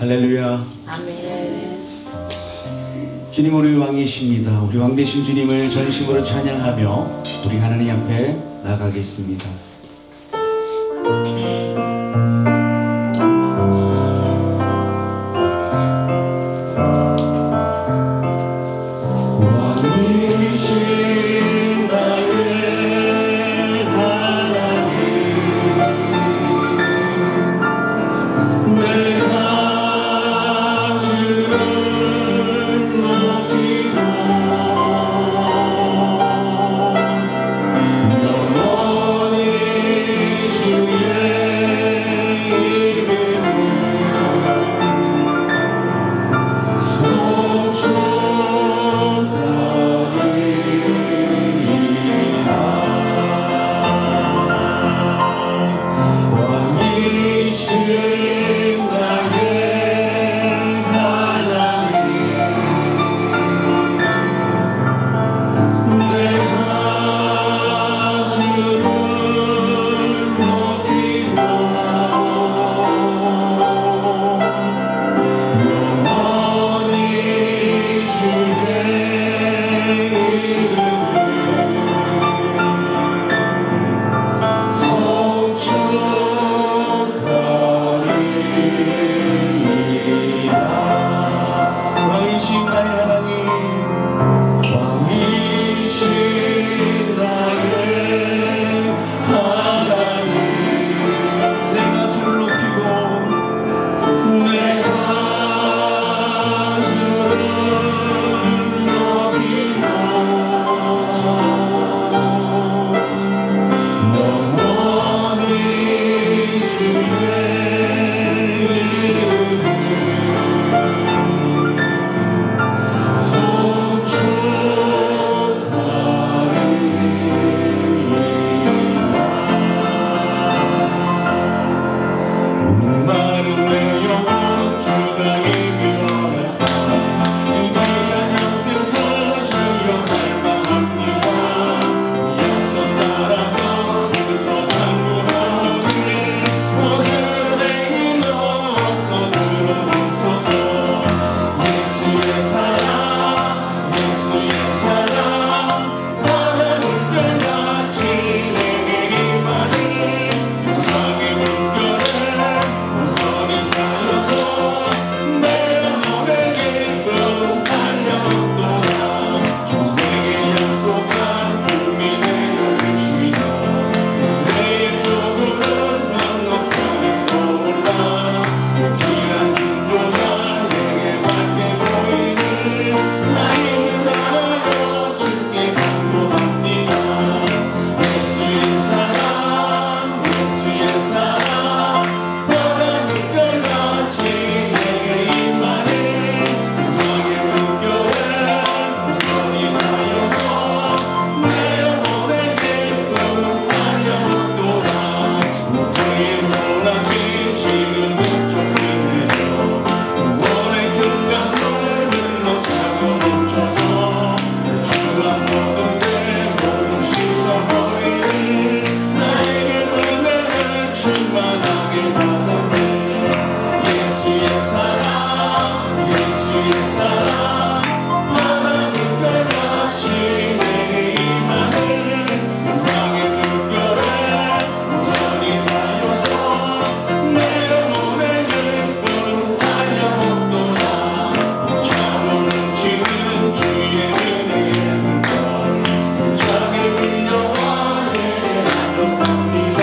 할렐루야. 아멘. 주님 우리 왕이십니다. 우리 왕 되신 주님을 전심으로 찬양하며 우리 하나님 앞에 나가겠습니다. 왕이신 나의 하나님, 내가 주를 높이고 영원히 주의 이름을 송축하리이다. 왕이신 나의 하나님, 내가 주를 높이고 영원히 주의 이름을 송축하리이다. 왕이신 나의 하나님, 왕이신 나의 하나님, 내가 주를 높이고 내가 주를 높이고 영원히 주의 목마른 내 영혼 주가 이끌어갈까. 그대가 평생 서시려 갈망합니다. 약속 따라서 여기서 당부하오니 오늘의 힘으로써 들어주소서. 예수의 사랑, 예수의 사랑, 바다 물결같이 내게 임하니 영광의 물결에 온전히 쌓여서 내 영혼의 기쁨 달려오도다. 주에게 약속한 꿈이 내려주시며 내의 조국은 건너편에 떠올라. 귀한 중조가 내게 밝게 보이니 나 힘을 다하여 주께 간구합니다. 예수의 사랑, 예수의 사랑, 바다 물결같이 내게 임하니 영광의 물결에 온전히 쌓여서 내 영혼의 기쁨 달려오도다. 그의 소나기 지금 부쩍히 내려 원의 큰 강물 흘러차고 넘쳐서 주와 모든 내 몸을 씻어버리니 나에게 은혜를 충만하게 받았네. 예수의 사랑, 예수의 사랑, 바다 물결같이 내게 임하니 영광의 물결에 온전히 쌓여서 내 영혼의 기쁨 달려오도다. 차고 넘치는 주의 은혜의 물결 힘차게 흘려와 주께 만족합니다.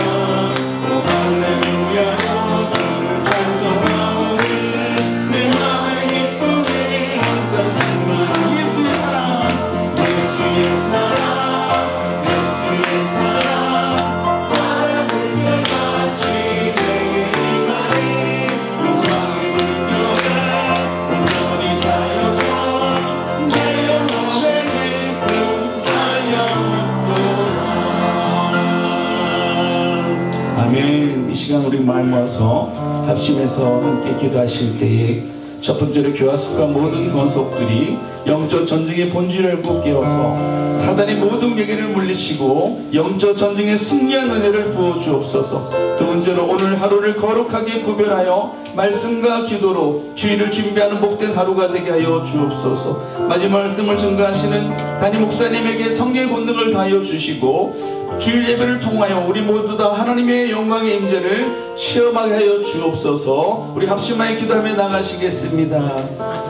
오 할렐루야로 주를 찬송하오니 내 맘의 기쁨이 항상 충만한 예수의 사랑, 예수의 사랑, 예수의 사랑, 바다 물결같이 내게 임하니 영광의 물결에 온전히 쌓여서 내 영혼의 기쁨 달려오도다. 아멘. 이 시간 우리 마음 모아서 합심해서 함께 기도하실 때에 첫 번째로 교화 속과 모든 권속들이 영적 전쟁의 본질을 알고 깨어서 사단의 모든 계계를 물리치고 영적 전쟁에 승리한 은혜를 부어 주옵소서. 두 번째로 오늘 하루를 거룩하게 구별하여 말씀과 기도로 주일을 준비하는 복된 하루가 되게 하여 주옵소서. 마지막 말씀을 증거하시는 담임 목사님에게 성령의 권능을 다하여 주시고 주일 예배를 통하여 우리 모두 다 하나님의 영광의 임재를 체험하게 하여 주옵소서. 우리 합심하여 기도하며 나가시겠습니다.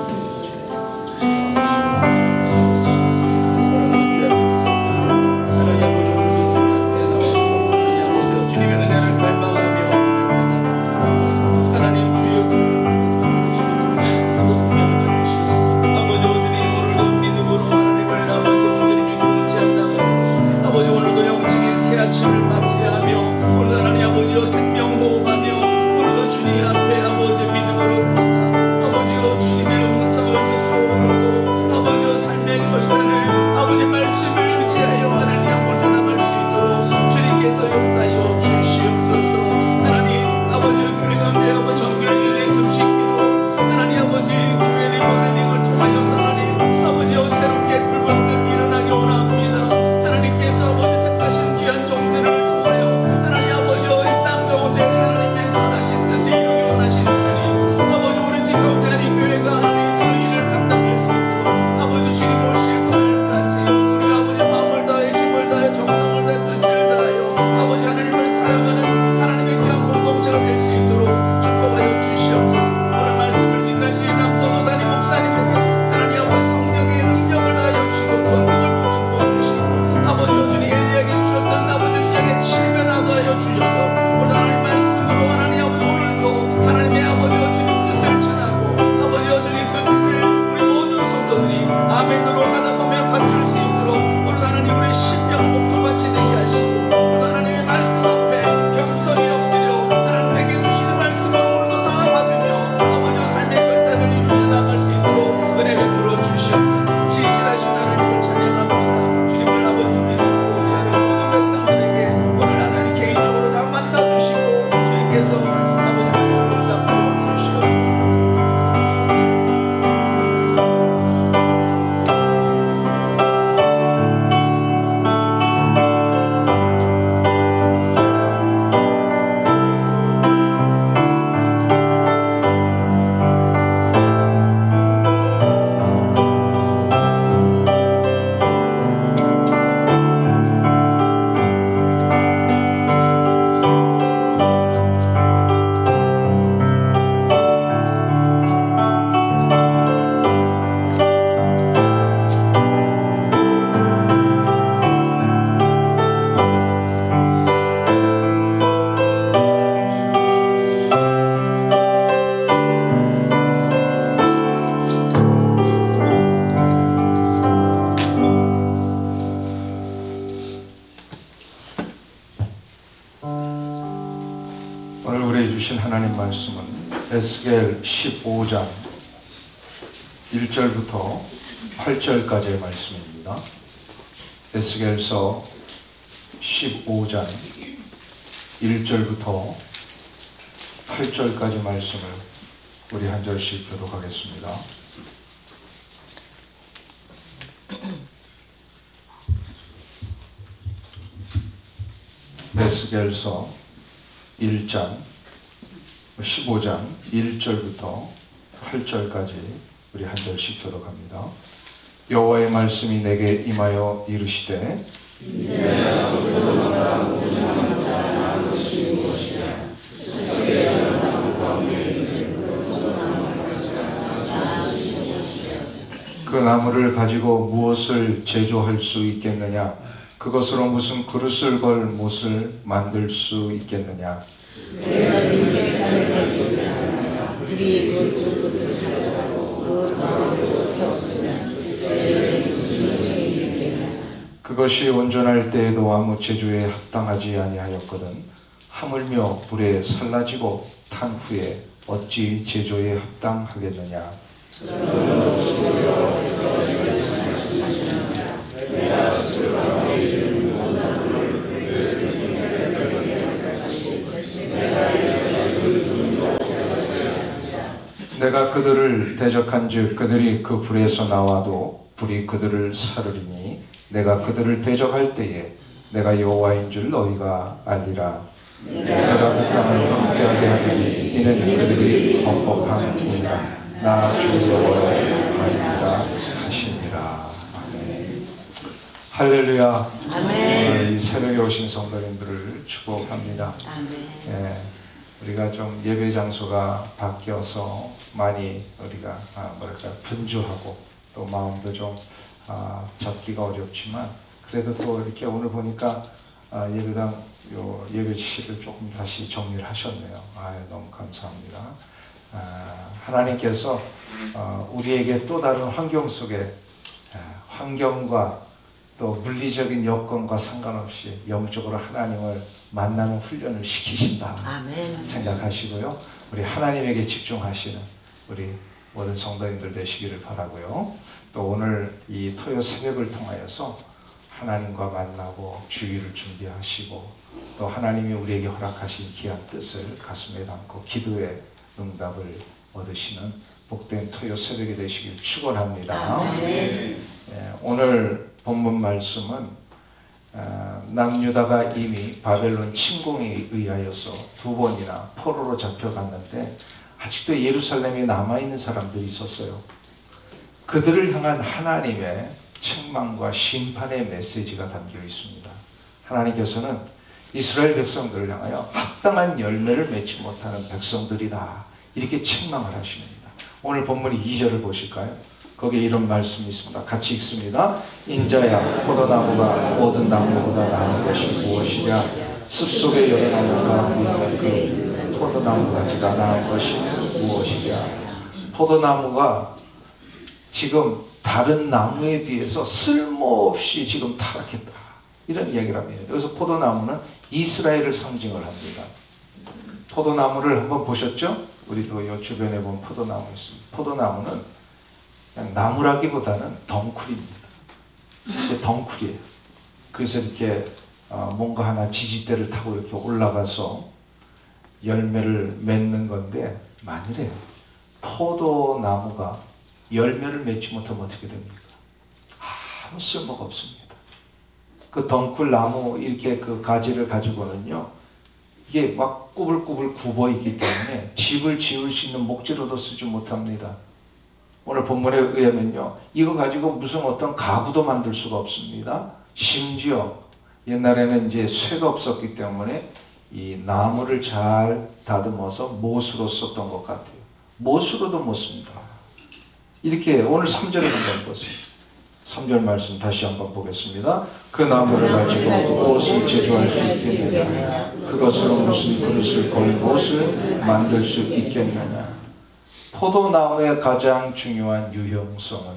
하나님 말씀은 에스겔 15장 1절부터 8절까지의 말씀입니다. 에스겔서 15장 1절부터 8절까지 말씀을 우리 한 절씩 교독하겠습니다. 에스겔서 15장 1절부터 8절까지 우리 한 절씩 교독합니다. 여호와의 말씀이 내게 임하여 이르시되 그 나무를 가지고 무엇을 제조할 수 있겠느냐? 그것으로 무슨 그릇을 걸 못을 만들 수 있겠느냐? 그것이 온전할 때에도 아무 제조에 합당하지 아니하였거든. 하물며 불에 살라지고 탄 후에 어찌 제조에 합당하겠느냐? 내가 그들을 대적한즉 그들이 그 불에서 나와도 불이 그들을 사르리니 내가 그들을 대적할 때에 내가 여호와인 줄 너희가 알리라. 내가 그 땅을 황폐하게 하리니 이는 그들이 범법함이니라. 나 주 여호와의 말이라 하시니라. 아멘. 할렐루야. 아멘. 이 새벽에 오신 성도님들을 축복합니다. 아멘. 예, 우리가 좀 예배 장소가 바뀌어서 많이 우리가 분주하고 또 마음도 좀 잡기가 어렵지만 그래도 또 이렇게 오늘 보니까 예배당 예배실을 조금 다시 정리를 하셨네요. 너무 감사합니다. 하나님께서 우리에게 또 다른 환경 속에 환경과 또 물리적인 여건과 상관없이 영적으로 하나님을 만나는 훈련을 시키신다. 아멘. 생각하시고요. 우리 하나님에게 집중하시는 우리 모든 성도님들 되시기를 바라고요. 또 오늘 이 토요 새벽을 통하여서 하나님과 만나고 주의를 준비하시고 또 하나님이 우리에게 허락하신 귀한 뜻을 가슴에 담고 기도의 응답을 얻으시는 복된 토요 새벽이 되시길 축원합니다. 오늘 본문 말씀은 남유다가 이미 바벨론 침공에 의하여서 2번이나 포로로 잡혀갔는데 아직도 예루살렘에 남아있는 사람들이 있었어요. 그들을 향한 하나님의 책망과 심판의 메시지가 담겨 있습니다. 하나님께서는 이스라엘 백성들을 향하여 합당한 열매를 맺지 못하는 백성들이다 이렇게 책망을 하십니다. 오늘 본문이 2절을 보실까요? 거기에 이런 말씀이 있습니다. 같이 읽습니다. 인자야 포도나무가 모든 나무보다 나은 것이 무엇이냐? 숲속의 여러 나무 가운데 있는 그 포도나무가지가 나은 것이 무엇이냐? 포도나무가 지금 다른 나무에 비해서 쓸모없이 지금 타락했다 이런 이야기를 합니다. 여기서 포도나무는 이스라엘을 상징을 합니다. 포도나무를 한번 보셨죠? 우리도 이 주변에 보면 포도나무 있습니다. 포도나무는 그냥 나무라기보다는 덩쿨입니다. 덩쿨이에요. 그래서 이렇게 뭔가 하나 지지대를 타고 이렇게 올라가서 열매를 맺는 건데 만일에 포도나무가 열매를 맺지 못하면 어떻게 됩니까? 아무 쓸모가 없습니다. 그 덩쿨 나무 이렇게 그 가지를 가지고는요 이게 막 꾸불꾸불 굽어 있기 때문에 집을 지을 수 있는 목재로도 쓰지 못합니다. 오늘 본문에 의하면요 이거 가지고 무슨 어떤 가구도 만들 수가 없습니다. 심지어 옛날에는 이제 쇠가 없었기 때문에 이 나무를 잘 다듬어서 못으로 썼던 것 같아요. 못으로도 못 씁니다. 이렇게 오늘 3절을 한번 보세요. 3절 말씀 다시 한번 보겠습니다. 그 나무를 가지고 무엇을 제조할 수 있겠느냐? 그것으로 무슨 그릇을 걸 무엇을 만들 수 있겠느냐? 포도나무의 가장 중요한 유형성은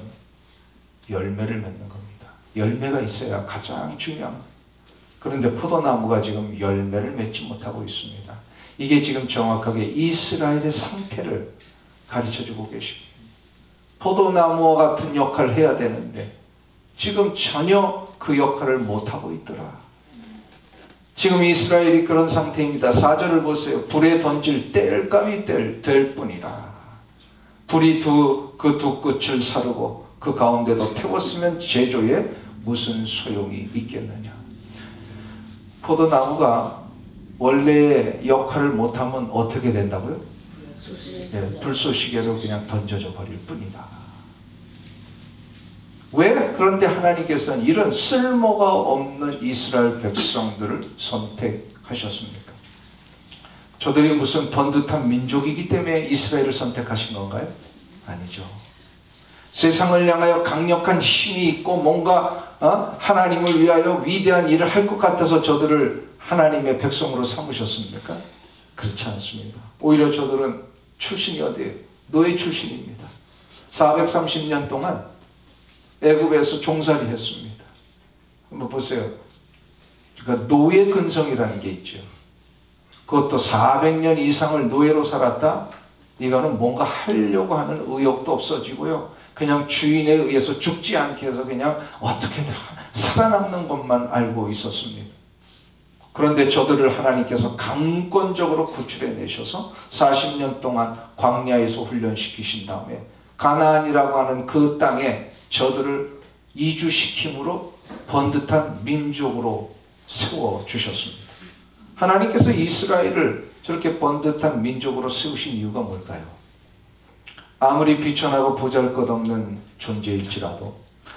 열매를 맺는 겁니다. 열매가 있어야 가장 중요한 거예요. 그런데 포도나무가 지금 열매를 맺지 못하고 있습니다. 이게 지금 정확하게 이스라엘의 상태를 가르쳐주고 계십니다. 포도나무와 같은 역할을 해야 되는데 지금 전혀 그 역할을 못하고 있더라. 지금 이스라엘이 그런 상태입니다. 4절을 보세요. 불에 던질 뗄감이 될 뿐이라. 불이 그 두 끝을 사르고 그 가운데도 태웠으면 제조에 무슨 소용이 있겠느냐. 포도나무가 원래의 역할을 못하면 어떻게 된다고요? 불쏘시개로 그냥 던져져 버릴 뿐이다. 왜? 그런데 하나님께서는 이런 쓸모가 없는 이스라엘 백성들을 선택하셨습니까? 저들이 무슨 번듯한 민족이기 때문에 이스라엘을 선택하신 건가요? 아니죠. 세상을 향하여 강력한 힘이 있고 뭔가 하나님을 위하여 위대한 일을 할 것 같아서 저들을 하나님의 백성으로 삼으셨습니까? 그렇지 않습니다. 오히려 저들은 출신이 어디예요? 노예 출신입니다. 430년 동안 애굽에서 종살이 했습니다. 한번 보세요. 그러니까 노예 근성이라는 게 있죠. 그것도 400년 이상을 노예로 살았다? 이거는 뭔가 하려고 하는 의욕도 없어지고요. 그냥 주인에 의해서 죽지 않게 해서 그냥 어떻게든 살아남는 것만 알고 있었습니다. 그런데 저들을 하나님께서 강권적으로 구출해내셔서 40년 동안 광야에서 훈련시키신 다음에 가나안이라고 하는 그 땅에 저들을 이주시킴으로 번듯한 민족으로 세워주셨습니다. 하나님께서 이스라엘을 저렇게 번듯한 민족으로 세우신 이유가 뭘까요? 아무리 비천하고 보잘것없는 존재일지라도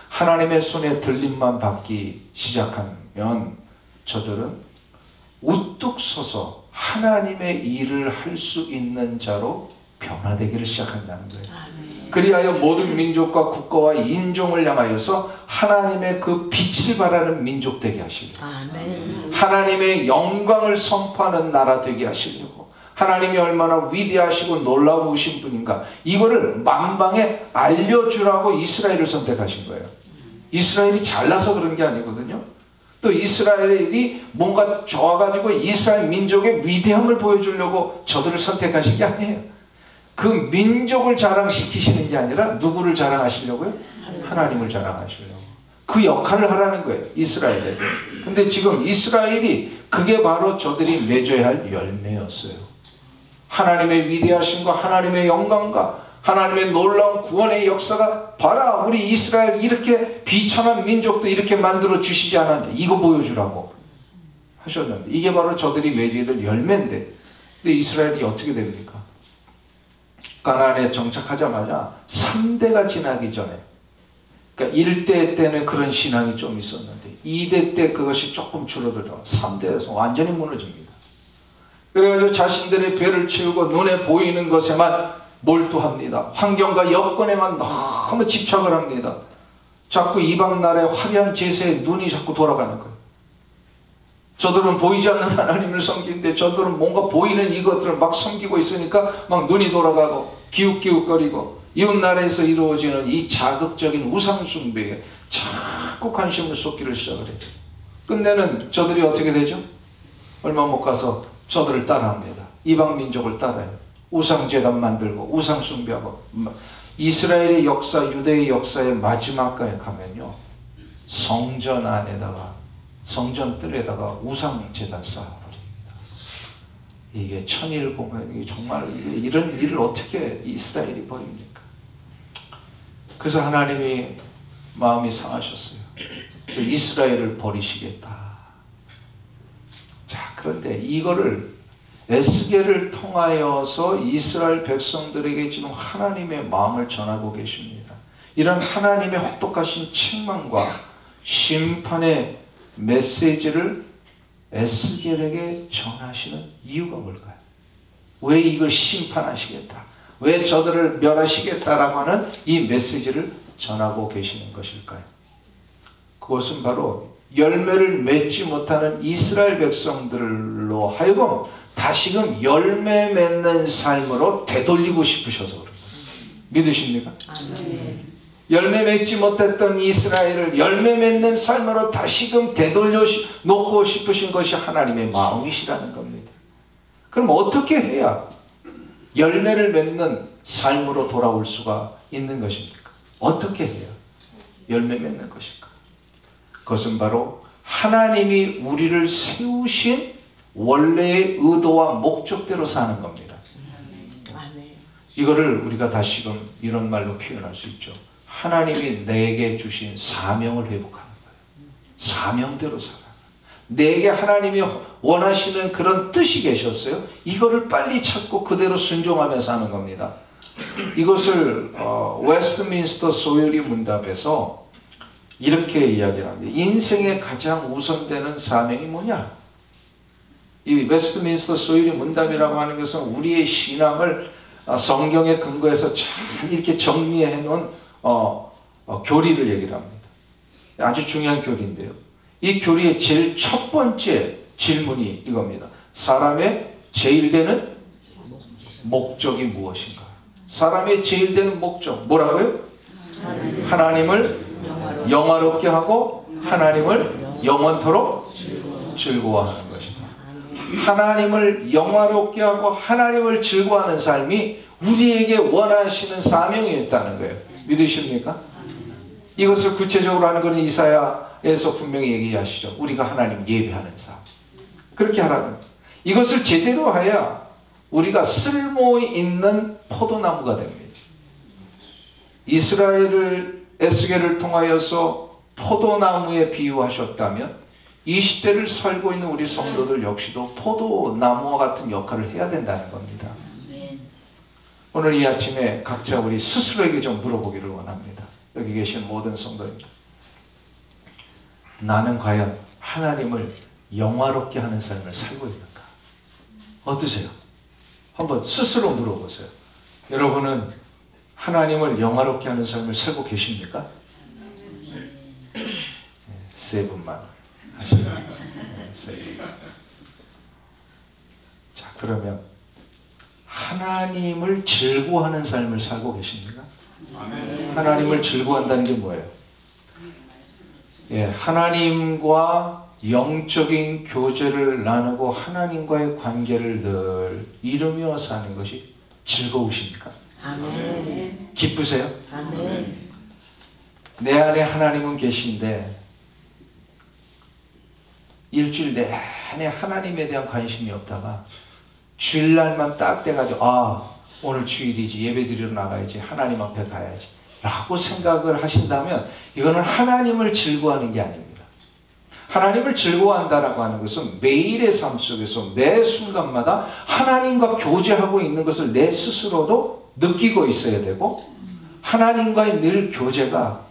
하나님의 손에 들림만 받기 시작하면 저들은 우뚝 서서 하나님의 일을 할 수 있는 자로 변화되기를 시작한다는 거예요. 그리하여 모든 민족과 국가와 인종을 향하여서 하나님의 그 빛을 발하는 민족 되게 하시려고, 하나님의 영광을 선포하는 나라 되게 하시려고, 하나님이 얼마나 위대하시고 놀라우신 분인가 이거를 만방에 알려주라고 이스라엘을 선택하신 거예요. 이스라엘이 잘나서 그런 게 아니거든요. 또 이스라엘이 뭔가 좋아가지고 이스라엘 민족의 위대함을 보여주려고 저들을 선택하신 게 아니에요. 그 민족을 자랑시키시는 게 아니라 누구를 자랑하시려고요? 하나님을 자랑하시려고. 그 역할을 하라는 거예요, 이스라엘에. 근데 지금 이스라엘이 그게 바로 저들이 맺어야 할 열매였어요. 하나님의 위대하심과 하나님의 영광과 하나님의 놀라운 구원의 역사가 봐라, 우리 이스라엘 이렇게 비천한 민족도 이렇게 만들어 주시지 않았냐, 이거 보여주라고 하셨는데 이게 바로 저들이 맺어야 될 열매인데, 근데 이스라엘이 어떻게 됩니까? 가나안에 정착하자마자 3대가 지나기 전에, 그러니까 1대 때는 그런 신앙이 좀 있었는데 2대 때 그것이 조금 줄어들다가 3대에서 완전히 무너집니다. 그래가지고 자신들의 배를 채우고 눈에 보이는 것에만 몰두합니다. 환경과 여건에만 너무 집착을 합니다. 자꾸 이방 나라의 화려한 제세에 눈이 자꾸 돌아가는 거예요. 저들은 보이지 않는 하나님을 섬기는데 저들은 뭔가 보이는 이것들을 막 섬기고 있으니까 막 눈이 돌아가고 기웃기웃거리고 이웃나라에서 이루어지는 이 자극적인 우상숭배에 자꾸 관심을 쏟기를 시작을 해요. 끝내는 저들이 어떻게 되죠? 얼마 못 가서 저들을 따라합니다. 이방 민족을 따라요. 우상제단 만들고 우상숭배하고. 이스라엘의 역사, 유대의 역사의 마지막까지 가면요, 성전 안에다가, 성전 뜰에다가 우상제단 쌓아버립니다. 이게 천일공회, 정말 이런 일을 어떻게 이스라엘이 벌입니까? 그래서 하나님이 마음이 상하셨어요. 그래서 이스라엘을 버리시겠다. 자, 그런데 이거를 에스겔을 통하여서 이스라엘 백성들에게 지금 하나님의 마음을 전하고 계십니다. 이런 하나님의 혹독하신 책망과 심판의 메시지를 에스겔에게 전하시는 이유가 뭘까요? 왜 이걸 심판하시겠다, 왜 저들을 멸하시겠다라고 하는 이 메시지를 전하고 계시는 것일까요? 그것은 바로 열매를 맺지 못하는 이스라엘 백성들로 하여금 다시금 열매 맺는 삶으로 되돌리고 싶으셔서 그런 거예요. 믿으십니까? 아멘. 열매 맺지 못했던 이스라엘을 열매 맺는 삶으로 다시금 되돌려 놓고 싶으신 것이 하나님의 마음이시라는 겁니다. 그럼 어떻게 해야 열매를 맺는 삶으로 돌아올 수가 있는 것입니까? 어떻게 해야 열매 맺는 것일까? 그것은 바로 하나님이 우리를 세우신 원래의 의도와 목적대로 사는 겁니다. 이거를 우리가 다시금 이런 말로 표현할 수 있죠. 하나님이 내게 주신 사명을 회복하는 거예요. 사명대로 살아. 내게 하나님이 원하시는 그런 뜻이 계셨어요. 이거를 빨리 찾고 그대로 순종하면서 하는 겁니다. 이것을 웨스트민스터 소요리 문답에서 이렇게 이야기를 합니다. 인생에 가장 우선되는 사명이 뭐냐? 이 웨스트민스터 소요리 문답이라고 하는 것은 우리의 신앙을 성경에 근거해서 잘 이렇게 정리해 놓은 교리를 얘기를 합니다. 아주 중요한 교리인데요. 이 교리의 제일 첫 번째 질문이 이겁니다. 사람의 제일 되는 목적이 무엇인가? 사람의 제일 되는 목적 뭐라고요? 하나님을 영화롭게 하고 하나님을 영원토록 즐거워하는 것이다. 하나님을 영화롭게 하고 하나님을 즐거워하는 삶이 우리에게 원하시는 사명이 있다는 거예요. 믿으십니까? 이것을 구체적으로 하는 것은 이사야에서 분명히 얘기하시죠. 우리가 하나님 예배하는 삶, 그렇게 하라는. 이것을 제대로 해야 우리가 쓸모 있는 포도나무가 됩니다. 이스라엘을 에스겔을 통하여서 포도나무에 비유하셨다면 이 시대를 살고 있는 우리 성도들 역시도 포도나무와 같은 역할을 해야 된다는 겁니다. 오늘 이 아침에 각자 우리 스스로에게 좀 물어보기를 원합니다. 여기 계신 모든 성도입니다. 나는 과연 하나님을 영화롭게 하는 삶을 살고 있는가? 어떠세요? 한번 스스로 물어보세요. 여러분은 하나님을 영화롭게 하는 삶을 살고 계십니까? 세 분만 하시면. 자, 그러면 하나님을 즐거워하는 삶을 살고 계십니까? 하나님을 즐거워한다는 게 뭐예요? 하나님과 영적인 교제를 나누고 하나님과의 관계를 늘 이루며 사는 것이 즐거우십니까? 아멘. 기쁘세요? 아멘. 내 안에 하나님은 계신데 일주일 내내 하나님에 대한 관심이 없다가 주일날만 딱 돼가지고 오늘 주일이지, 예배 드리러 나가야지, 하나님 앞에 가야지 라고 생각을 하신다면 이거는 하나님을 즐거워하는 게 아닙니다. 하나님을 즐거워한다라고 하는 것은 매일의 삶 속에서 매 순간마다 하나님과 교제하고 있는 것을 내 스스로도 느끼고 있어야 되고, 하나님과의 늘 교제가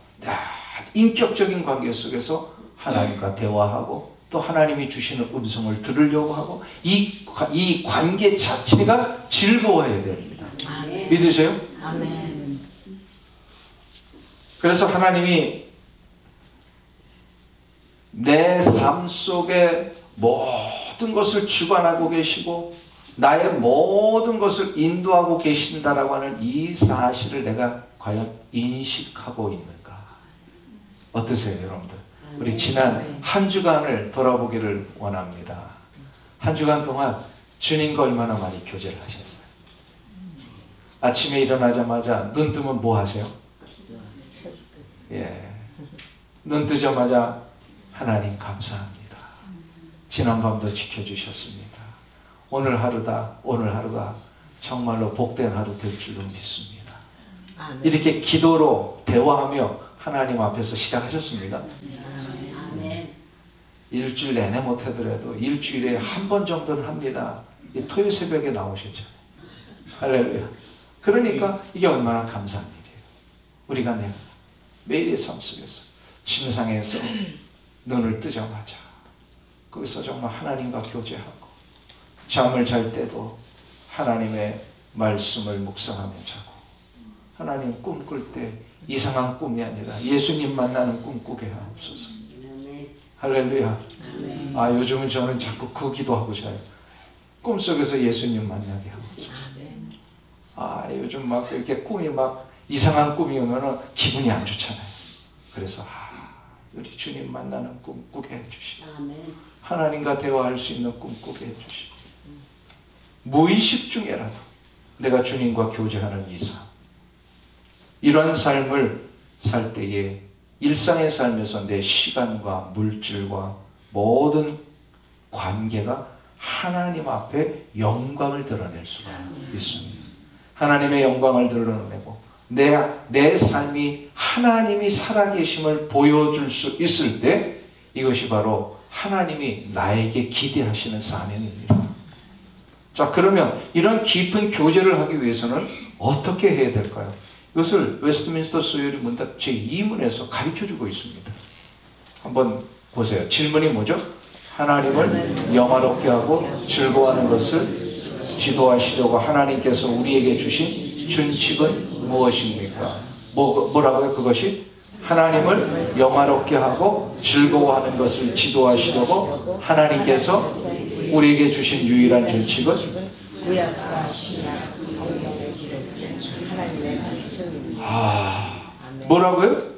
인격적인 관계 속에서 하나님과 대화하고 또 하나님이 주시는 음성을 들으려고 하고 이 관계 자체가 즐거워야 됩니다. 아멘. 믿으세요? 아멘. 그래서 하나님이 내 삶 속에 모든 것을 주관하고 계시고 나의 모든 것을 인도하고 계신다라고 하는 이 사실을 내가 과연 인식하고 있는가? 어떠세요, 여러분들? 우리 지난 한 주간을 돌아보기를 원합니다. 한 주간 동안 주님과 얼마나 많이 교제를 하셨어요? 아침에 일어나자마자 눈 뜨면 뭐 하세요? 눈 뜨자마자 하나님 감사합니다. 지난밤도 지켜주셨습니다. 오늘 하루가 정말로 복된 하루 될 줄로 믿습니다. 아멘. 이렇게 기도로 대화하며 하나님 앞에서 시작하셨습니다. 아멘. 일주일 내내 못하더라도 일주일에 한 번 정도는 합니다. 토요일 새벽에 나오셨잖아요. 할렐루야. 그러니까 이게 얼마나 감사한 일이에요. 우리가 매일의 삶 속에서 침상에서 눈을 뜨자마자 거기서 정말 하나님과 교제하고, 잠을 잘 때도 하나님의 말씀을 묵상하며 자고, 하나님 꿈꿀 때 이상한 꿈이 아니라 예수님 만나는 꿈 꾸게 하옵소서. 할렐루야. 요즘은 저는 자꾸 그 기도하고 자요. 꿈속에서 예수님 만나게 하옵소서. 요즘 막 이렇게 꿈이 막 이상한 꿈이 오면은 기분이 안 좋잖아요. 그래서 우리 주님 만나는 꿈 꾸게 해주시고, 하나님과 대화할 수 있는 꿈 꾸게 해주시고, 무의식 중에라도 내가 주님과 교제하는 이 삶, 이러한 삶을 살 때에 일상의 삶에서 내 시간과 물질과 모든 관계가 하나님 앞에 영광을 드러낼 수가 있습니다. 하나님의 영광을 드러내고 내 삶이 하나님이 살아계심을 보여줄 수 있을 때 이것이 바로 하나님이 나에게 기대하시는 사명입니다. 자, 그러면 이런 깊은 교제를 하기 위해서는 어떻게 해야 될까요? 이것을 웨스트민스터 소요리 문답 제2문에서 가르쳐주고 있습니다. 한번 보세요. 질문이 뭐죠? 하나님을 영화롭게 하고 즐거워하는 것을 지도하시려고 하나님께서 우리에게 주신 준칙은 무엇입니까? 뭐라고요? 그것이 하나님을 영화롭게 하고 즐거워하는 것을 지도하시려고 하나님께서 우리에게 주신 유일한 준칙은 뭐라고요?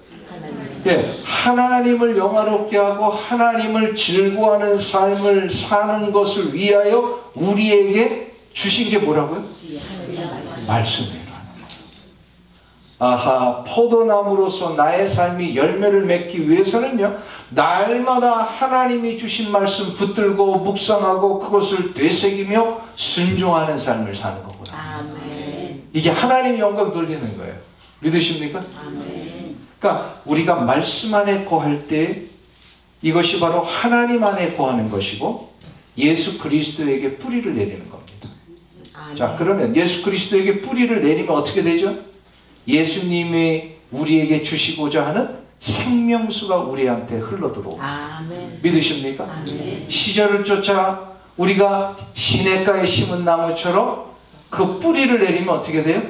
하나님을 영화롭게 하고 하나님을 즐거워하는 삶을 사는 것을 위하여 우리에게 주신 게 뭐라고요? 말씀이에요. 아하, 포도나무로서 나의 삶이 열매를 맺기 위해서는요, 날마다 하나님이 주신 말씀 붙들고 묵상하고 그것을 되새기며 순종하는 삶을 사는 거구나. 아멘. 이게 하나님 영광 돌리는 거예요. 믿으십니까? 아멘. 그러니까 우리가 말씀 안에 거할 때 이것이 바로 하나님 안에 거하는 것이고 예수 그리스도에게 뿌리를 내리는 겁니다. 아멘. 자, 그러면 예수 그리스도에게 뿌리를 내리면 어떻게 되죠? 예수님이 우리에게 주시고자 하는 생명수가 우리한테 흘러들어오고. 아멘. 믿으십니까? 아멘. 시절을 쫓아 우리가 시냇가에 심은 나무처럼 그 뿌리를 내리면 어떻게 돼요?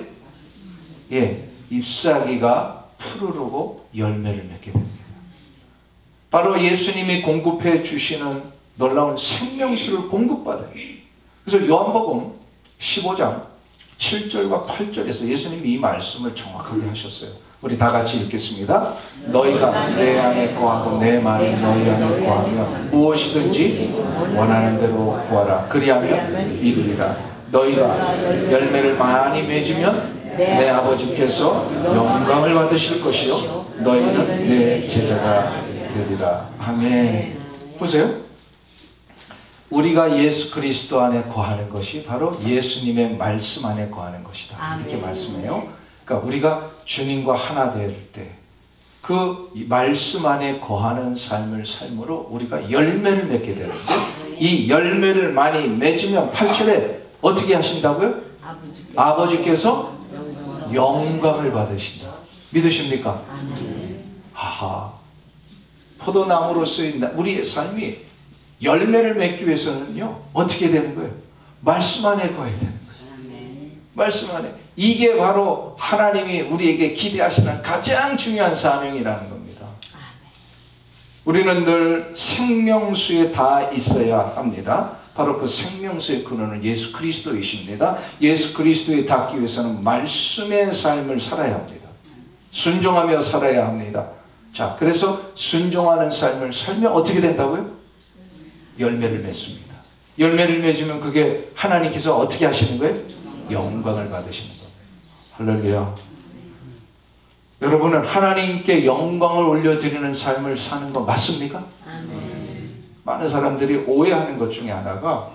예, 잎사귀가 푸르르고 열매를 맺게 됩니다. 바로 예수님이 공급해 주시는 놀라운 생명수를 공급받아요. 그래서 요한복음 15장 7절과 8절에서 예수님이 이 말씀을 정확하게 하셨어요. 우리 다 같이 읽겠습니다. 너희가 내 안에 거하고 내 말이 너희 안에 거하면 무엇이든지 원하는 대로 구하라. 그리하면 이루리라. 너희가 열매를 많이 맺으면 내 아버지께서 영광을 받으실 것이요 너희는 내 제자가 되리라. 아멘. 보세요. 우리가 예수 그리스도 안에 거하는 것이 바로 예수님의 말씀 안에 거하는 것이다. 이렇게 말씀해요. 그러니까 우리가 주님과 하나 될 때 그 말씀 안에 거하는 삶을 삶으로 우리가 열매를 맺게 되는데 이 열매를 많이 맺으면 8절에 어떻게 하신다고요? 아버지께서 영광을 받으신다. 믿으십니까? 하하. 포도나무로서의 우리의 삶이 열매를 맺기 위해서는요 어떻게 되는 거예요? 말씀 안에 거해야 되는 거예요. 말씀 안에. 이게 바로 하나님이 우리에게 기대하시는 가장 중요한 사명이라는 겁니다. 우리는 늘 생명수에 다 있어야 합니다. 바로 그 생명수의 근원은 예수 그리스도이십니다. 예수 그리스도에 닿기 위해서는 말씀의 삶을 살아야 합니다. 순종하며 살아야 합니다. 자, 그래서 순종하는 삶을 살면 어떻게 된다고요? 열매를 맺습니다. 열매를 맺으면 그게 하나님께서 어떻게 하시는 거예요? 영광을 받으시는 거예요. 할렐루야. 여러분은 하나님께 영광을 올려드리는 삶을 사는 거 맞습니까? 많은 사람들이 오해하는 것 중에 하나가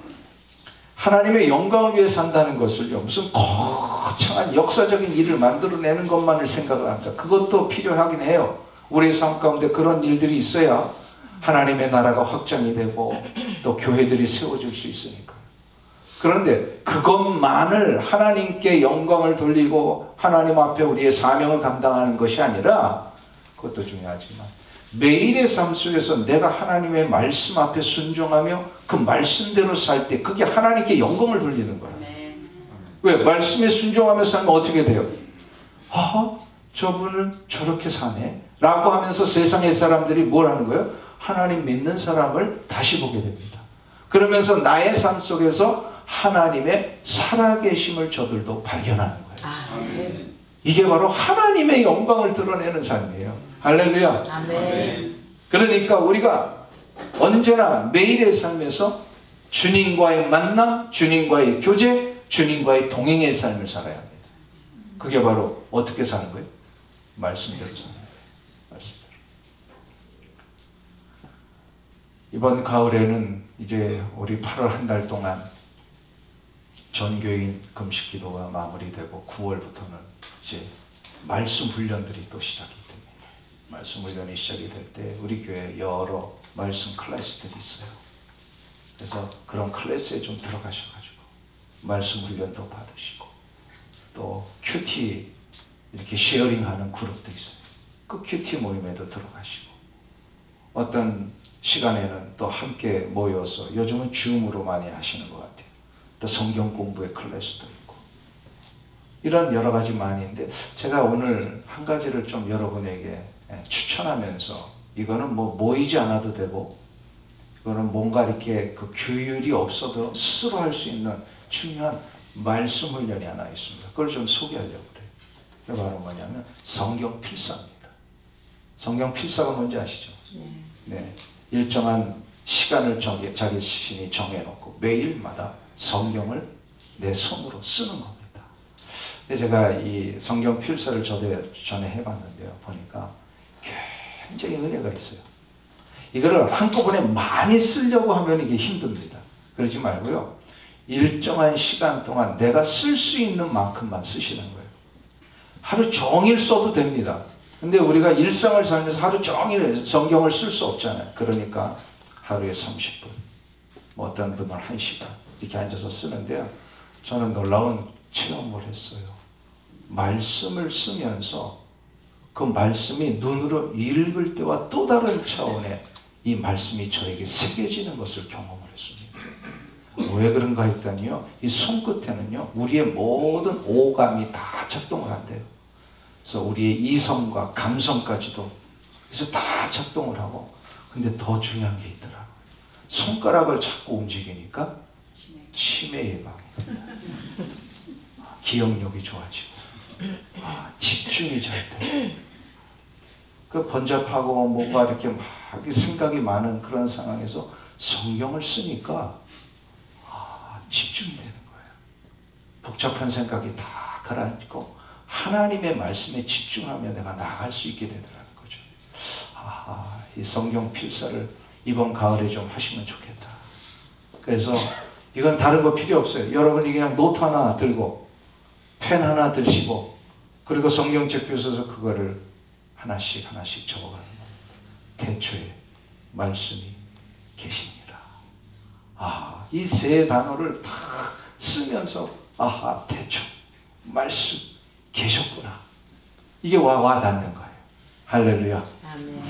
하나님의 영광을 위해 산다는 것을요 무슨 거창한 역사적인 일을 만들어내는 것만을 생각을 합니다. 그것도 필요하긴 해요. 우리의 삶 가운데 그런 일들이 있어야 하나님의 나라가 확장이 되고 또 교회들이 세워질 수 있으니까. 그런데 그것만을 하나님께 영광을 돌리고 하나님 앞에 우리의 사명을 감당하는 것이 아니라 그것도 중요하지만 매일의 삶 속에서 내가 하나님의 말씀 앞에 순종하며 그 말씀대로 살 때 그게 하나님께 영광을 돌리는 거예요. 왜? 말씀에 순종하며 살면 어떻게 돼요? 아, 저분은 저렇게 사네 라고 하면서 세상의 사람들이 뭘 하는 거예요? 하나님 믿는 사람을 다시 보게 됩니다. 그러면서 나의 삶 속에서 하나님의 살아계심을 저들도 발견하는 거예요. 이게 바로 하나님의 영광을 드러내는 삶이에요. 할렐루야. 아멘. 그러니까 우리가 언제나 매일의 삶에서 주님과의 만남, 주님과의 교제, 주님과의 동행의 삶을 살아야 합니다. 그게 바로 어떻게 사는 거예요? 말씀대로 사는 거예요. 말씀대로. 이번 가을에는 이제 우리 8월 한 달 동안 전교인 금식 기도가 마무리되고 9월부터는 이제 말씀 훈련들이 또 시작이 됩니다. 말씀 훈련이 시작이 될 때 우리 교회에 여러 말씀 클래스들이 있어요. 그래서 그런 클래스에 좀 들어가셔가지고 말씀 훈련도 받으시고 또 큐티 이렇게 쉐어링하는 그룹도 있어요. 그 큐티 모임에도 들어가시고 어떤 시간에는 또 함께 모여서 요즘은 줌으로 많이 하시는 것 같아요. 또 성경 공부의 클래스도 있고 이런 여러 가지 많이 있는데 제가 오늘 한 가지를 좀 여러분에게 추천하면서 이거는 뭐 모이지 않아도 되고 이거는 뭔가 이렇게 그 규율이 없어도 스스로 할 수 있는 중요한 말씀 훈련이 하나 있습니다. 그걸 좀 소개하려고 그래요. 그게 바로 뭐냐면 성경 필사입니다. 성경 필사가 뭔지 아시죠? 네. 일정한 시간을 자기 자신이 정해놓고 매일마다 성경을 내 손으로 쓰는 겁니다. 제가 이 성경 필사를 저도 전에 해봤는데요. 보니까 굉장히 은혜가 있어요. 이거를 한꺼번에 많이 쓰려고 하면 이게 힘듭니다. 그러지 말고요. 일정한 시간 동안 내가 쓸 수 있는 만큼만 쓰시는 거예요. 하루 종일 써도 됩니다. 근데 우리가 일상을 살면서 하루 종일 성경을 쓸 수 없잖아요. 그러니까 하루에 30분, 뭐 어떤 분은 1시간 이렇게 앉아서 쓰는데요. 저는 놀라운 체험을 했어요. 말씀을 쓰면서 그 말씀이 눈으로 읽을 때와 또 다른 차원의 이 말씀이 저에게 새겨지는 것을 경험을 했습니다. 왜 그런가 했더니요, 이 손끝에는요 우리의 모든 오감이 다 작동을 한대요. 그래서 우리의 이성과 감성까지도 그래서 다 작동을 하고, 근데 더 중요한 게 있더라고요. 손가락을 자꾸 움직이니까 치매 예방이, 기억력이 좋아지고, 집중이 잘 돼. 그 번잡하고 뭔가 이렇게 막 생각이 많은 그런 상황에서 성경을 쓰니까 집중이 되는 거예요. 복잡한 생각이 다 가라앉고 하나님의 말씀에 집중하면 내가 나아갈 수 있게 되더라는 거죠. 이 성경 필사를 이번 가을에 좀 하시면 좋겠다. 그래서 이건 다른 거 필요 없어요. 여러분이 그냥 노트 하나 들고 펜 하나 드시고 그리고 성경책 펴서 그거를 하나씩 하나씩 적어가는 겁니다. 태초에 말씀이 계시니라. 이 세 단어를 다 쓰면서 태초 말씀 계셨구나. 이게 와 닿는 거예요. 할렐루야. 아멘.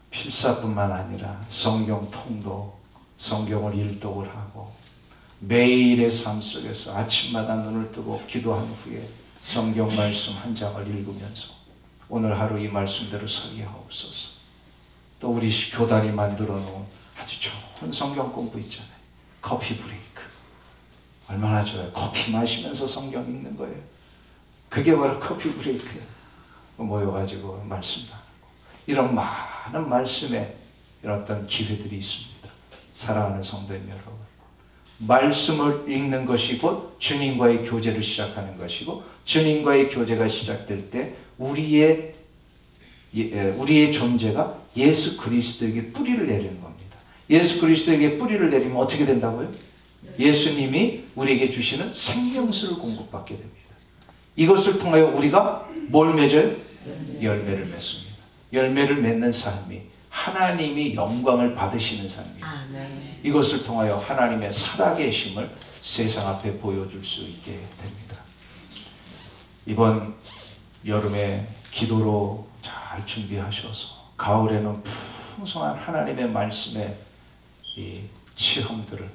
필사뿐만 아니라 성경 통독, 성경을 일독을 하고 매일의 삶 속에서 아침마다 눈을 뜨고 기도한 후에 성경 말씀 한 장을 읽으면서 오늘 하루 이 말씀대로 서게 하옵소서. 또 우리 교단이 만들어 놓은 아주 좋은 성경 공부 있잖아요. 커피 브레이크. 얼마나 좋아요. 커피 마시면서 성경 읽는 거예요. 그게 바로 커피 브레이크예요. 모여가지고 말씀 나누고 이런 많은 말씀에 이런 어떤 기회들이 있습니다. 사랑하는 성도님 여러분, 말씀을 읽는 것이 곧 주님과의 교제를 시작하는 것이고, 주님과의 교제가 시작될 때 우리의 존재가 예수 그리스도에게 뿌리를 내리는 겁니다. 예수 그리스도에게 뿌리를 내리면 어떻게 된다고요? 예수님이 우리에게 주시는 생명수를 공급받게 됩니다. 이것을 통하여 우리가 뭘 맺어요? 열매를 맺습니다. 열매를 맺는 삶이 하나님이 영광을 받으시는 삶입니다. 아멘. 이것을 통하여 하나님의 살아계심을 세상 앞에 보여줄 수 있게 됩니다. 이번 여름에 기도로 잘 준비하셔서 가을에는 풍성한 하나님의 말씀의 이 체험들을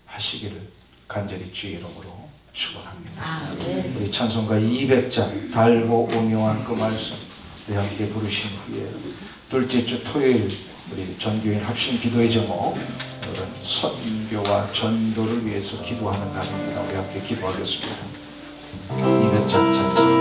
하시기를 간절히 주의 이름으로 축원합니다. 아멘. 우리 찬송가 200장 달고 오묘한 그 말씀 우리 함께 부르신 후에 둘째 주 토요일 우리 전교인 합심 기도의 제목 오늘은 선교와 전도를 위해서 기도하는 날입니다. 우리 함께 기도하겠습니다. 200장 찬송.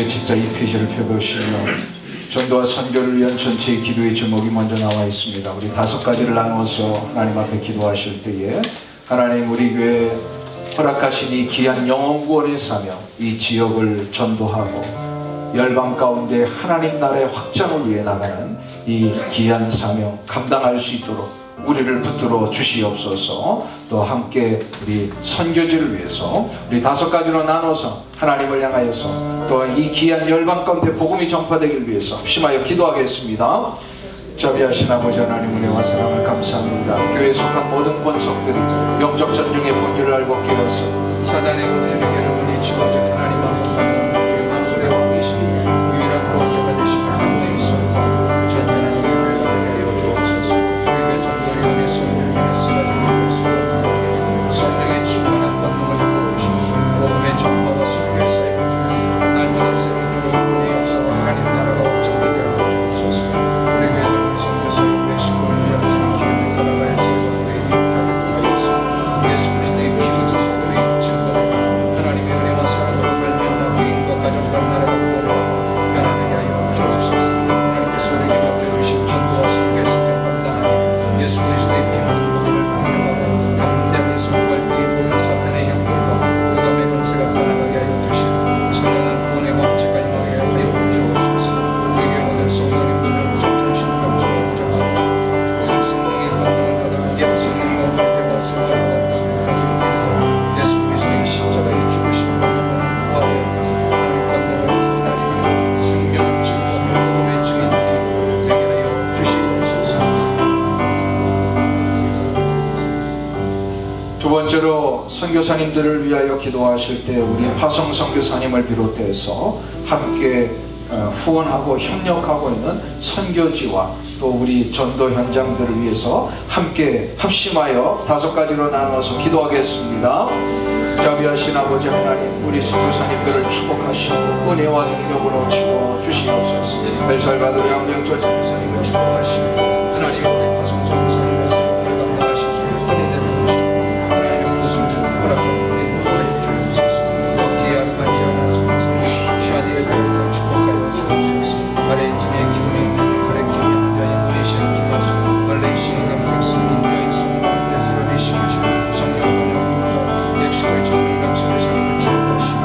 우리 진짜 이 페이지를 펴보시면 전도와 선교를 위한 전체의 기도의 제목이 먼저 나와 있습니다. 우리 5가지를 나누어서 하나님 앞에 기도하실 때에 하나님 우리 교회 허락하신 이 귀한 영혼구원의 사명, 이 지역을 전도하고 열방 가운데 하나님 나라의 확장을 위해 나가는 이 귀한 사명 감당할 수 있도록 우리를 붙들어 주시옵소서. 또 함께 우리 선교지를 위해서 우리 5가지로 나눠서 하나님을 향하여서 또 이 귀한 열방 가운데 복음이 전파되길 위해서 합심하여 기도하겠습니다. 자비하신 아버지 하나님 은혜와 사랑을 감사합니다. 교회에 속한 모든 권속들이 영적 전쟁의 본질을 알고 깨어서 사단의 모든 경계를 물리치고 오직 하나님 앞에 주의 마음으로 하고 계시니 유일한 구원자가 되신 하나님의 손과 전전한 우리 교회가 되게 하여 주옵소서. 우리가 전도를 위해 성령의 메시가 되는 것으로 성령의 충만한 권능을 부어주시고 복음의 전파와 선교의 사역 날마다 새로운 영혼의 역사와 하나님 나라가 확장되게 하여 주옵소서. 우리 교회는 선교사역 멕시코를 위한 기름을 걸어갈 세월을 회개하게 하여서 예수 그리스도의 피로 복음의 증거 하나님의 은혜와 사랑으로 발견한 개인과 가정과 나라가 구원하고 변화되게 하여 주옵소서. 하나님께서 우리에게 맡겨주신 전도와 선교의 사명 감당하여 예수 그리스도의 피로 복음을 분명하고 담대하게 선포할 때에 보는 사탄의 형벌과 무덤의 권세가 떠나가게 하여 주시고 찬란한 구원의 광채가 임하게 하여 주옵소서. 우리에게 모든 성도님들을 전신 감정과 부자가 모든 성령의 권능을 받아 예루살렘과 회개와 생활을 갖다 가지고 이르고 예수 그리스도의 십자가의 죽으신 권능을 구하되 하나님 권능을 하나님의 생명을 증거하고 복음의 증인들이 되게 하여 주시옵소서. 두 번째로 선교사님들을 위하여 기도하실 때 우리 화성 선교사님을 비롯해서 함께 후원하고 협력하고 있는 선교지와 또 우리 전도 현장들을 위해서 함께 합심하여 5가지로 나눠서 기도하겠습니다. 자비하신 아버지 하나님, 우리 선교사님들을 축복하시고 은혜와 능력으로 채워 주시옵소서. 엘살바도르 양명철 선교사님을 축복하시고 하나님 우리 화성 선교사님을 새롭게 감당하시고 은혜를 주시고 하나님의 뜻을 허락하고 인도하여 주옵소서. 또 기회를 받지 않은 선교사님 샤디의 교회를 축복하여 주옵소서. 아르헨티나의 김명민, 가레키의 남자인 인도네시아의 김하수, 말레이시아의 남택슨, 인도의 송만, 베트남의 심지, 성령 번영과 멕시코의 정명강 선교사님을 축복하시고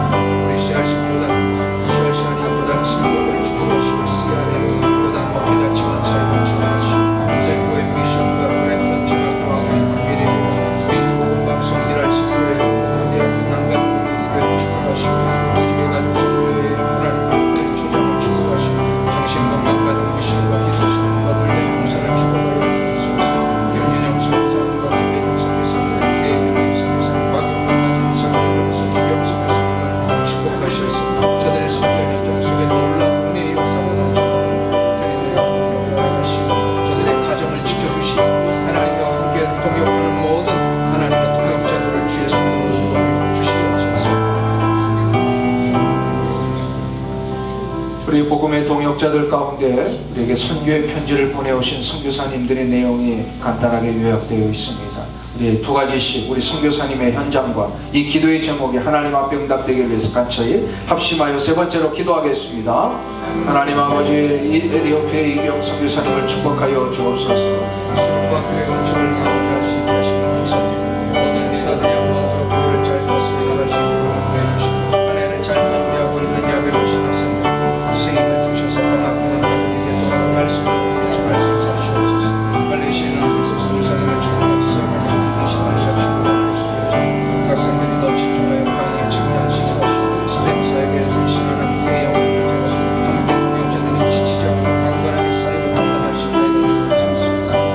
우리 씨앗신 교단, 씨앗신 교단 성도를 축복하시고 씨앗의 교단 목회자 지원사역을 축복하시고 세고의 미션과 브랜든 제각과 우리 미래 미국 방송일할 선교회 대학 남가족을 교회를 축복하시고 무지개 가족 선교회의 하나님 초장을 축복하시고 정신건강가정 미션과 기도신과 물리 봉사를 축복하여 주옵소서. 김윤영 선교사님과 김민영 선교사님, 개인용 선교사님, 박용만 선교사님, 이경 선교사님을 축복하셔서 저들의 선교 현장 속에 놀라운 은혜의 역사가 넘쳐나는 주님의 영광을 하시고 저들의 가정을 지켜주시고 하나님과 함께 동역하는 모든 하나님의 동역자들을 주의 손으로 인도하여 주시옵소서. 우리 복음의 동역자들 가운데 우리에게 선교의 편지를 보내오신 선교사님들의 내용이 간단하게 요약되어 있습니다. 우리 2가지씩 우리 선교사님의 현장과 이 기도의 제목이 하나님 앞에 응답되기 위해서 간절히 합심하여 3번째로 기도하겠습니다. 하나님 아버지, 이 에티오피아의 이경 선교사님을 축복하여 주옵소서. 수련과 교회 공직을 가운데할 수 있게 하시는 감사드리고 모든 리더들이 한마음으로 교회를 잘 다스려 나갈 수 있도록 도와주시고 아내를 잘 마무리하고 있는 야베로 신학생들 스승님을 주셔서 방학공원 가족에게 돌아가 말씀을 전할 수 있게 하시옵소서. 말레이시아의 남택선 선교사님을 축복하시고 학생들이 더 집중하여 강의에 참여할 수 있게 하시고 스템 사역에 신하는 대형 함께 동역자들이 지치지 않고 강건하게 사역을 감당할 수 있게 해주옵소서.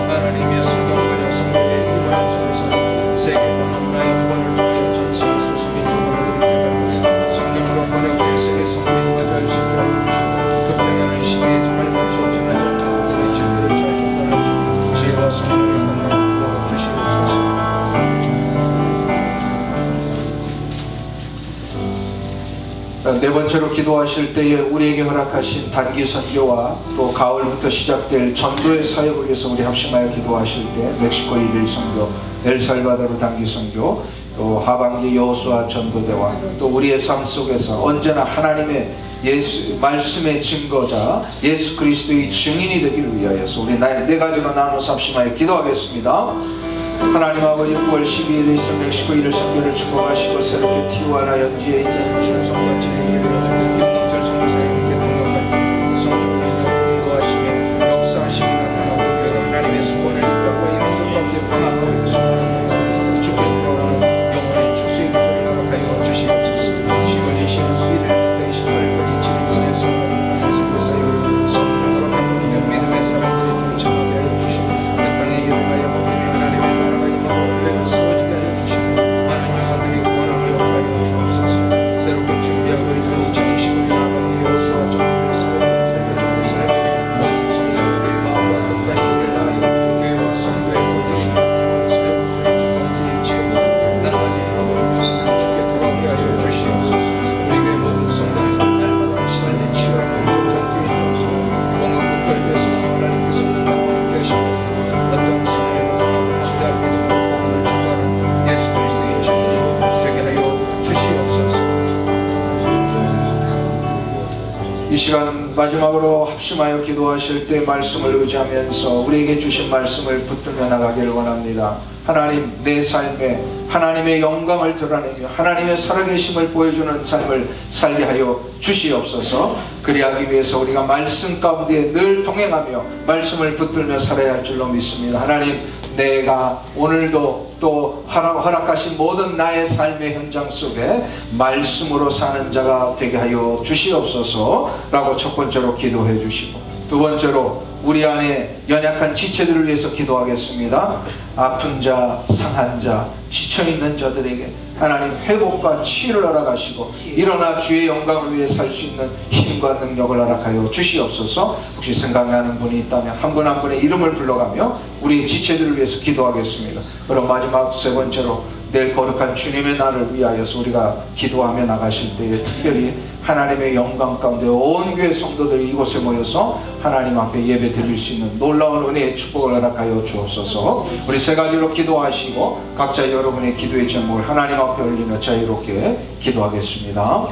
하나님의 성경과 성경의 일본의 선교사님 세계 언어문화 연구원을 통하여 전 세계 소수민족을 얻게 하고 성경으로 번역되어 세계 성경에 맞이할 수 있게 하여 주시고 급변하는 시대에 발맞춰 변하지 않고 우리 진리를 잘 전달할 수 있고 지혜와 성령의 권능을 부어 주시옵소서. 네 번째로 기도하실 때에 우리에게 허락하신 단기 선교와 또 가을부터 시작될 전도의 사역을 위해서 우리 합심하여 기도하실 때 멕시코 1일 선교, 엘살바도르 단기 선교, 또 하반기 여호수아 전도대와 또 우리의 삶 속에서 언제나 하나님의 예수 말씀의 증거자 예수 그리스도의 증인이 되기를 위하여서 우리 네 가지로 나눠서 합심하여 기도하겠습니다. 하나님 아버지 9월 12일에 319일을 선교를 축복하시고 새롭게 티와라 현지에 있는 충성과 진리를 위하여 김절 선교사님께 동역하여 성령님을 인도하시며 역사하심이 나타나고 교회가 하나님의 수고를 이 땅과 이 민족 가운데 방황하고 수많은 동안 죽게 돌아오는 영혼의 추수의 기도를 허락하여 주시옵소서. 시간이 11일부터 28일까지 진행되는 성령 선교사역 성령을 허락하며 믿음의 사람들이 동참하게 하여 주시고 그 땅에 예배하여 먹으며 하나님의 나라가 임하고 교회가 세워지게 하여 주시고 많은 영혼들이 구원함을 얻하여 주옵소서. 새롭게 준비하고 있는 2025년 아버지 여호수아 정부의 사역을 모든 성도들의 마음과 뜻과 힘을 다하여 교회와 성도의 모든 사역들을 지혜로 나라가지 잃어버린 주께 돌아오게 하여 주시옵소서. 우리 교회 모든 성도들이 날마다 삶의 치열한 영적 전투에 일어나서 공허 국가에서 하나님께서 능력과 함께 하시고 어떠한 상황에도 담대하게 믿음과 복음을 증거하는 예수 그리스도의 증인이 되게 하여 주시옵소서. 이 시간 마지막으로 합심하여 기도하실 때 말씀을 의지하면서 우리에게 주신 말씀을 붙들며 나가기를 원합니다. 하나님, 내 삶에 하나님의 영광을 드러내며 하나님의 살아계심을 보여주는 삶을 살게 하여 주시옵소서. 그리하기 위해서 우리가 말씀 가운데 늘 동행하며 말씀을 붙들며 살아야 할 줄로 믿습니다. 하나님, 내가 오늘도 또 허락하신 모든 나의 삶의 현장 속에 말씀으로 사는 자가 되게 하여 주시옵소서 라고 첫 번째로 기도해 주시고, 두 번째로 우리 안에 연약한 지체들을 위해서 기도하겠습니다. 아픈 자, 상한 자, 지쳐있는 자들에게 하나님 회복과 치유를 허락하시고 일어나 주의 영광을 위해 살 수 있는 힘과 능력을 허락하여 주시옵소서. 혹시 생각나는 분이 있다면 한 분 한 분의 이름을 불러가며 우리 지체들을 위해서 기도하겠습니다. 그럼 마지막 세 번째로 내일 거룩한 주님의 날을 위하여서 우리가 기도하며 나가실 때에 특별히 하나님의 영광 가운데 온 교회 성도들이 이곳에 모여서 하나님 앞에 예배 드릴 수 있는 놀라운 은혜의 축복을 허락하여 주옵소서. 우리 세 가지로 기도하시고 각자 여러분의 기도의 제목을 하나님 앞에 올리며 자유롭게 기도하겠습니다.